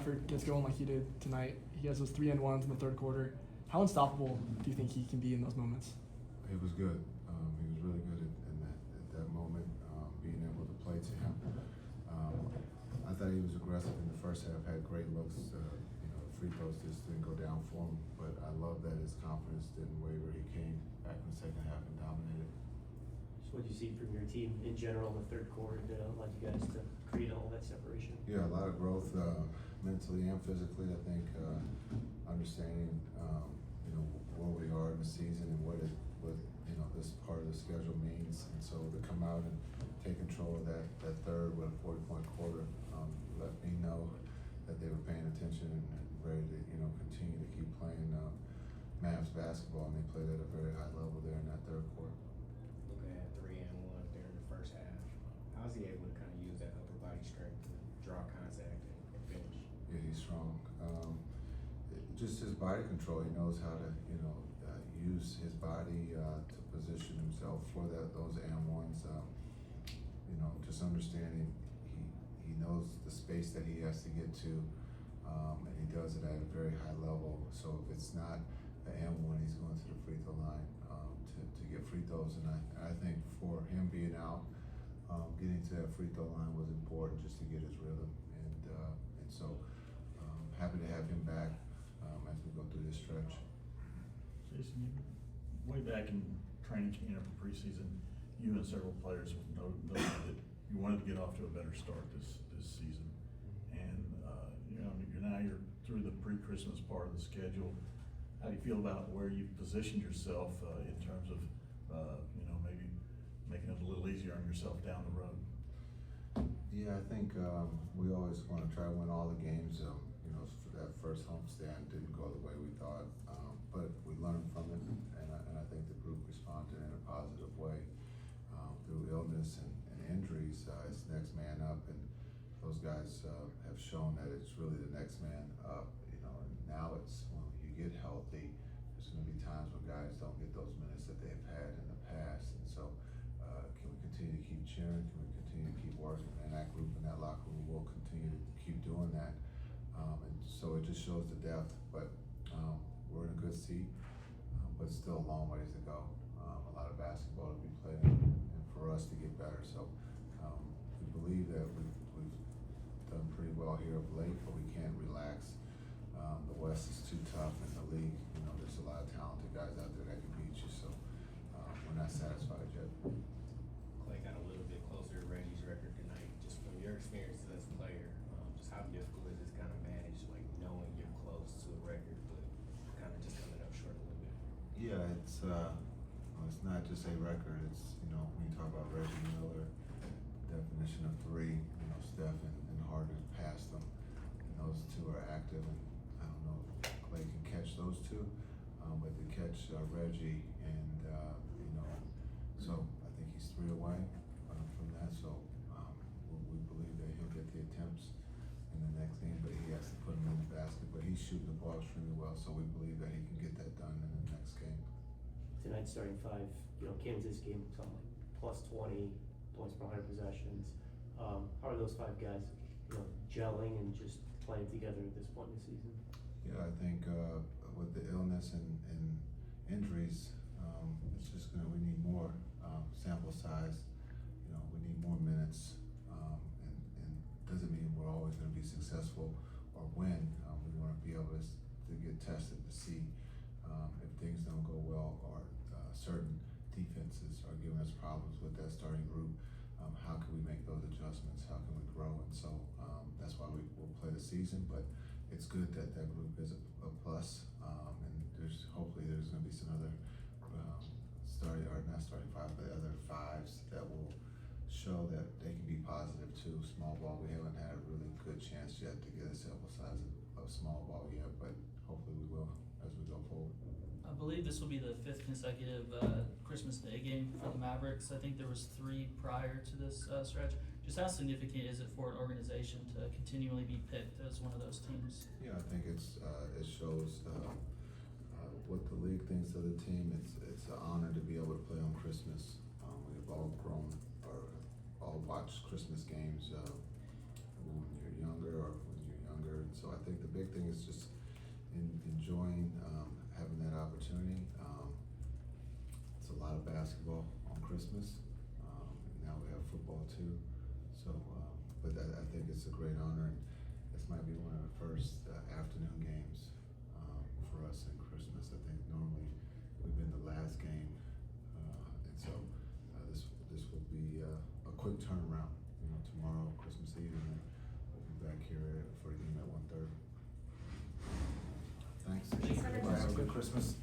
effort gets going like he did tonight, he has those 3-and-1s in the third quarter. How unstoppable do you think he can be in those moments? He was good. He was really good at that moment, being able to play to him. I thought he was aggressive in the first half, had great looks. Free throws just didn't go down for him, but I love that his confidence didn't waver. He came back in the second half and dominated. So what did you see from your team in general in the third quarter that allowed you guys to create all that separation? Yeah, a lot of growth mentally and physically. I think understanding where we are in the season and what this part of the schedule means, and so to come out and take control of that third with a 40-point quarter let me know that they were paying attention and ready to continue to keep playing Mavs basketball, and they played at a very high level there in that third quarter. Luka had 3-and-1 during the first half. How is he able to kind of use that upper body strength to draw contact and finish? Yeah, he's strong. Just his body control. He knows how to use his body to position himself for those and-ones. Just understanding he knows the space that he has to get to, and he does it at a very high level. So if it's not the and-one, he's going to the free throw line to get free throws. And I think for him being out, getting to that free throw line was important just to get his rhythm. And so happy to have him back as we go through this stretch. Jason, way back in training camp and preseason, you and several players noted that you wanted to get off to a better start this season, and you're through the pre-Christmas part of the schedule. How do you feel about where you've positioned yourself in terms of maybe making it a little easier on yourself down the road? Yeah, I think we always want to try to win all the games. That first homestand didn't go the way we thought, but we learned from it, and I think the group responded in a positive way through illness and injuries. It's next man up, and those guys have shown that it's really the next man up. And now it's when you get healthy, there's going to be times when guys don't get those minutes that they've had in the past, and so can we continue to keep cheering? Can we continue to keep working? And that group in that locker room will continue to keep doing that. And so it just shows the depth, but we're in a good seat, but still a long ways to go. A lot of basketball to be played and for us to get better. So we believe that we've done pretty well here of late, but we can't relax. The West is too tough in the league. There's a lot of talented guys out there that can beat you, so we're not satisfied yet. Clay got a little bit closer to Reggie's record tonight. Just from your experiences as a player, just how difficult is this kind of manage, like knowing you're close to a record, but kind of just coming up short a little bit? Yeah, it's not just a record. It's when you talk about Reggie Miller, definition of three. Steph and Harden passed them, and those two are active. And I don't know if Clay can catch those two, but to catch Reggie, and so I think he's 3 away from that. So we believe that he'll get the attempts in the next game, but he has to put them in the basket. But he's shooting the ball extremely well, so we believe that he can get that done in the next game. Tonight's starting five, Kansas game, something like plus 20 points per 100 possessions. How are those five guys, gelling and just playing together at this point in the season? Yeah, I think with the illness and injuries, it's just we need more sample size. We need more minutes, and doesn't mean we're always going to be successful or win. We want to be able to get tested to see if things don't go well, or certain defenses are giving us problems with that starting group. How can we make those adjustments? How can we grow? And so that's why we will play the season. But it's good that that group is a plus, and hopefully there's going to be some other not starting five, but other fives that will show that they can be positive too. Small ball, we haven't had a really good chance yet to get a sample size of small ball yet, but hopefully we will as we go forward. I believe this will be the 5th consecutive Christmas Day game for the Mavericks. I think there was 3 prior to this stretch. Just how significant is it for an organization to continually be picked as one of those teams? Yeah, I think it shows what the league thinks of the team. It's an honor to be able to play on Christmas. We've all grown or all watched Christmas games when you're younger or when you're younger, and so I big thing is just enjoying, having that opportunity. It's a lot of basketball on Christmas, and now we have football too. So, but I think it's a great honor, and this might be one of the first afternoon games for us in Christmas. I think normally we've been the last game, and so this will be a quick turnaround. You know, tomorrow, Christmas Eve, and then we'll be back here for the game at 1:30. Thanks. Thank you very Everybody much. have a good Christmas.